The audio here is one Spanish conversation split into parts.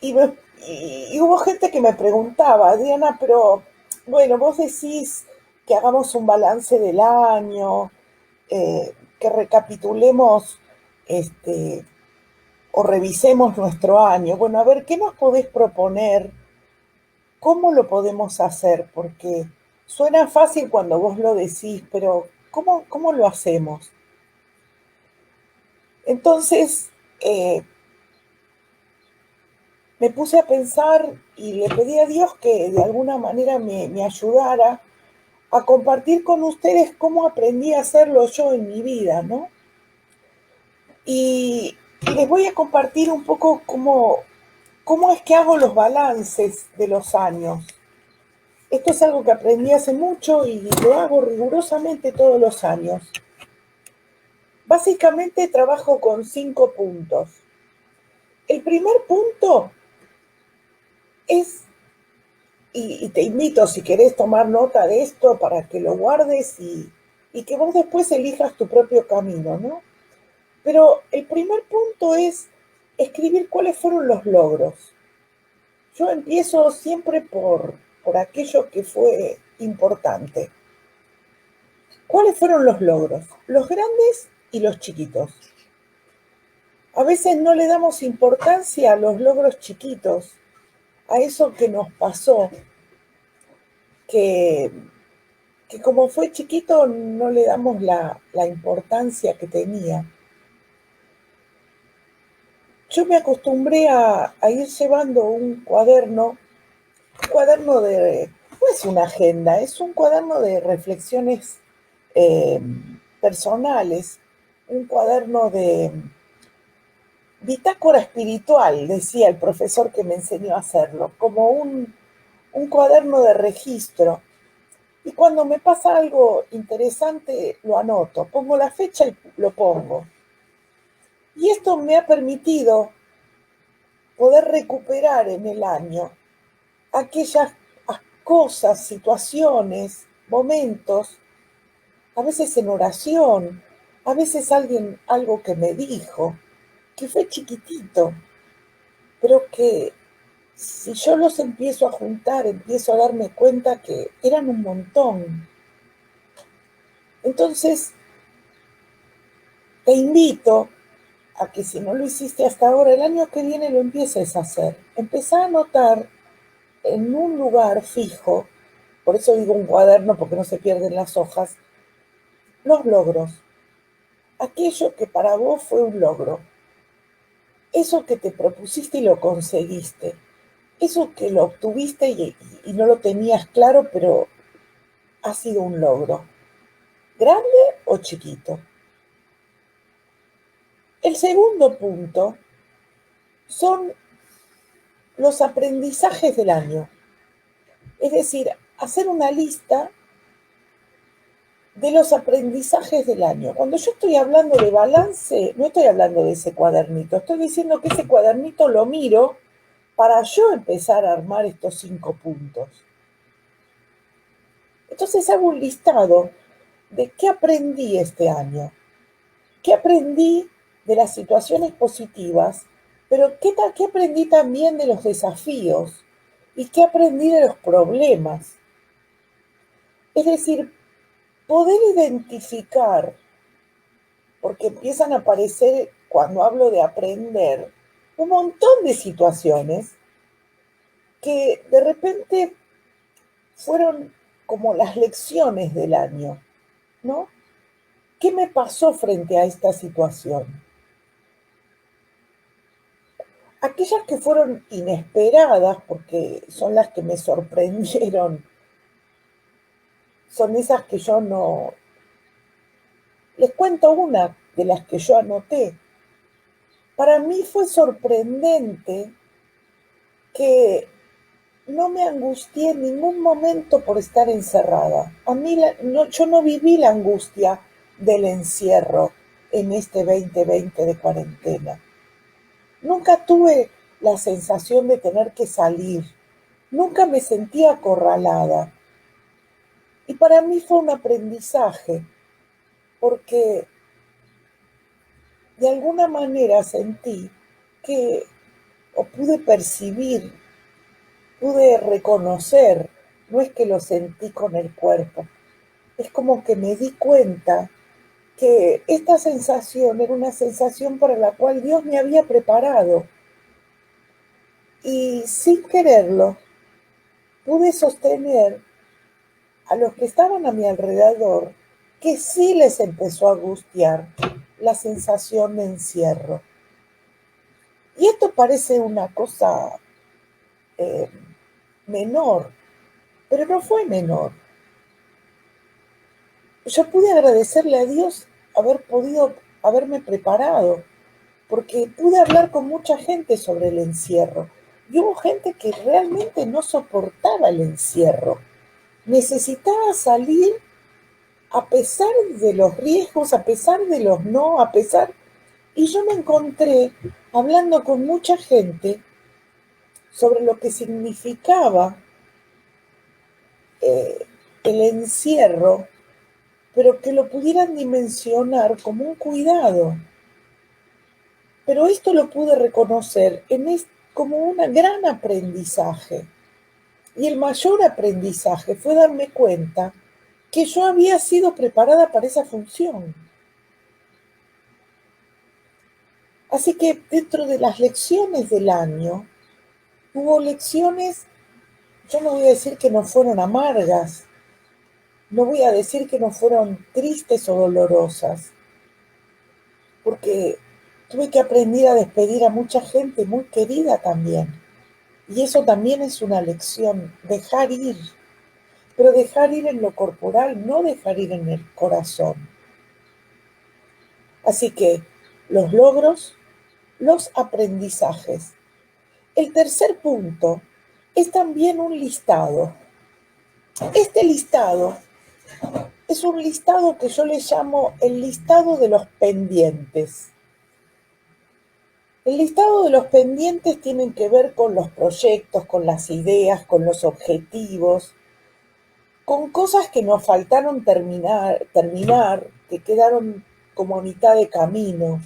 Y hubo gente que me preguntaba, Diana, pero bueno, vos decís que hagamos un balance del año, que recapitulemos este, o revisemos nuestro año. Bueno, a ver, ¿qué nos podés proponer? ¿Cómo lo podemos hacer? Porque suena fácil cuando vos lo decís, pero ¿cómo lo hacemos? Entonces, me puse a pensar y le pedí a Dios que de alguna manera me ayudara a compartir con ustedes cómo aprendí a hacerlo yo en mi vida, ¿no? Y les voy a compartir un poco cómo es que hago los balances de los años. Esto es algo que aprendí hace mucho y lo hago rigurosamente todos los años. Básicamente trabajo con 5 puntos. El primer punto es, y te invito si querés tomar nota de esto para que lo guardes y que vos después elijas tu propio camino, ¿no? Pero el primer punto es escribir cuáles fueron los logros. Yo empiezo siempre por aquello que fue importante. ¿Cuáles fueron los logros? Los grandes y los chiquitos. A veces no le damos importancia a los logros chiquitos, a eso que nos pasó, que, que como fue chiquito no le damos la importancia que tenía. Yo me acostumbré a ir llevando un cuaderno no es una agenda, es un cuaderno de reflexiones eh, personales, un cuaderno de bitácora espiritual, decía el profesor que me enseñó a hacerlo, como un cuaderno de registro. Y cuando me pasa algo interesante, lo anoto, pongo la fecha y lo pongo. Y esto me ha permitido poder recuperar en el año aquellas cosas, situaciones, momentos, a veces en oración, a veces algo que me dijo, que fue chiquitito, pero que si yo los empiezo a juntar, empiezo a darme cuenta que eran un montón. Entonces, te invito a que si no lo hiciste hasta ahora, el año que viene lo empieces a hacer. Empezá a anotar en un lugar fijo, por eso digo un cuaderno porque no se pierden las hojas, los logros, aquello que para vos fue un logro, eso que te propusiste y lo conseguiste, eso que lo obtuviste y no lo tenías claro, pero ha sido un logro, grande o chiquito. El segundo punto son los aprendizajes del año, es decir, hacer una lista de los aprendizajes del año. Cuando yo estoy hablando de balance, no estoy hablando de ese cuadernito, estoy diciendo que ese cuadernito lo miro para yo empezar a armar estos 5 puntos. Entonces hago un listado de qué aprendí este año, qué aprendí de las situaciones positivas, pero qué aprendí también de los desafíos y qué aprendí de los problemas. Es decir, poder identificar, porque empiezan a aparecer cuando hablo de aprender un montón de situaciones que de repente fueron como las lecciones del año, ¿no? ¿Qué me pasó frente a esta situación? Aquellas que fueron inesperadas, porque son las que me sorprendieron, son esas que yo no... Les cuento una de las que yo anoté. Para mí fue sorprendente que no me angustié en ningún momento por estar encerrada. A mí yo no viví la angustia del encierro en este 2020 de cuarentena. Nunca tuve la sensación de tener que salir. Nunca me sentí acorralada. Y para mí fue un aprendizaje, porque de alguna manera sentí que o pude percibir, pude reconocer, no es que lo sentí con el cuerpo, es como que me di cuenta que esta sensación era una sensación para la cual Dios me había preparado y sin quererlo pude sostener a los que estaban a mi alrededor que sí les empezó a angustiar la sensación de encierro. Y esto parece una cosa eh, menor, pero no fue menor. Yo pude agradecerle a Dios haberme preparado, porque pude hablar con mucha gente sobre el encierro. Y hubo gente que realmente no soportaba el encierro. Necesitaba salir a pesar de los riesgos, a pesar de los no, a pesar... Y yo me encontré hablando con mucha gente sobre lo que significaba eh, el encierro, pero que lo pudieran dimensionar como un cuidado. Pero esto lo pude reconocer como un gran aprendizaje. Y el mayor aprendizaje fue darme cuenta que yo había sido preparada para esa función. Así que dentro de las lecciones del año, hubo lecciones, yo no voy a decir que no fueron amargas, no voy a decir que no fueron tristes o dolorosas, porque tuve que aprender a despedir a mucha gente muy querida también. Y eso también es una lección, dejar ir, pero dejar ir en lo corporal, no dejar ir en el corazón. Así que los logros, los aprendizajes. El tercer punto es también un listado. Este listado es un listado que yo le llamo el listado de los pendientes. El listado de los pendientes tiene que ver con los proyectos, con las ideas, con los objetivos, con cosas que nos faltaron terminar, que quedaron como a mitad de camino,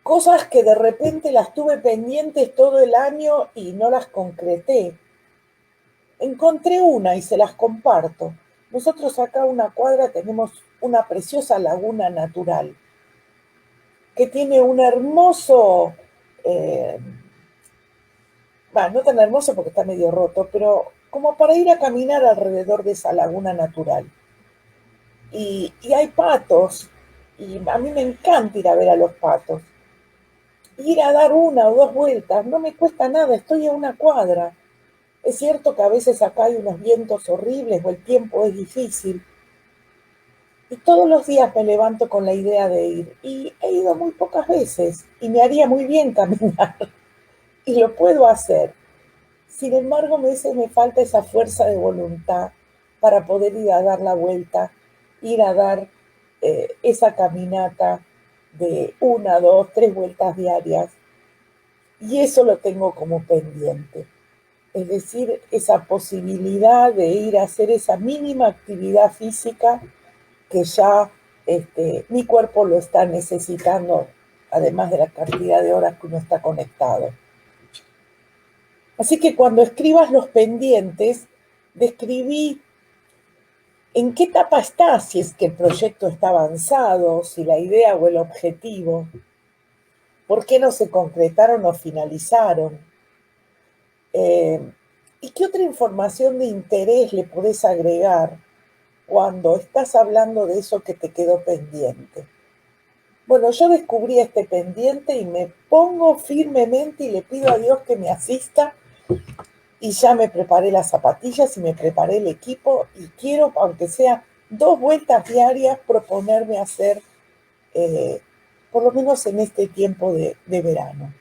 cosas que de repente las tuve pendientes todo el año y no las concreté. Encontré una y se las comparto. Nosotros acá a una cuadra tenemos una preciosa laguna natural que tiene un hermoso, eh, no tan hermoso porque está medio roto, pero como para ir a caminar alrededor de esa laguna natural. Y hay patos, y a mí me encanta ir a ver a los patos. Ir a dar una o dos vueltas no me cuesta nada, estoy a una cuadra. Es cierto que a veces acá hay unos vientos horribles o el tiempo es difícil. Y todos los días me levanto con la idea de ir. Y he ido muy pocas veces y me haría muy bien caminar. Y lo puedo hacer. Sin embargo, a veces me falta esa fuerza de voluntad para poder ir a dar la vuelta, ir a dar esa caminata de una, dos, tres vueltas diarias. Y eso lo tengo como pendiente. Es decir, esa posibilidad de ir a hacer esa mínima actividad física que ya mi cuerpo lo está necesitando, además de la cantidad de horas que uno está conectado. Así que cuando escribas los pendientes, describí en qué etapa está, si es que el proyecto está avanzado, si la idea o el objetivo, por qué no se concretaron o finalizaron, y qué otra información de interés le podés agregar cuando estás hablando de eso que te quedó pendiente. Bueno, yo descubrí este pendiente y me pongo firmemente y le pido a Dios que me asista y ya me preparé las zapatillas y me preparé el equipo y quiero, aunque sea 2 vueltas diarias, proponerme hacer, por lo menos en este tiempo de verano.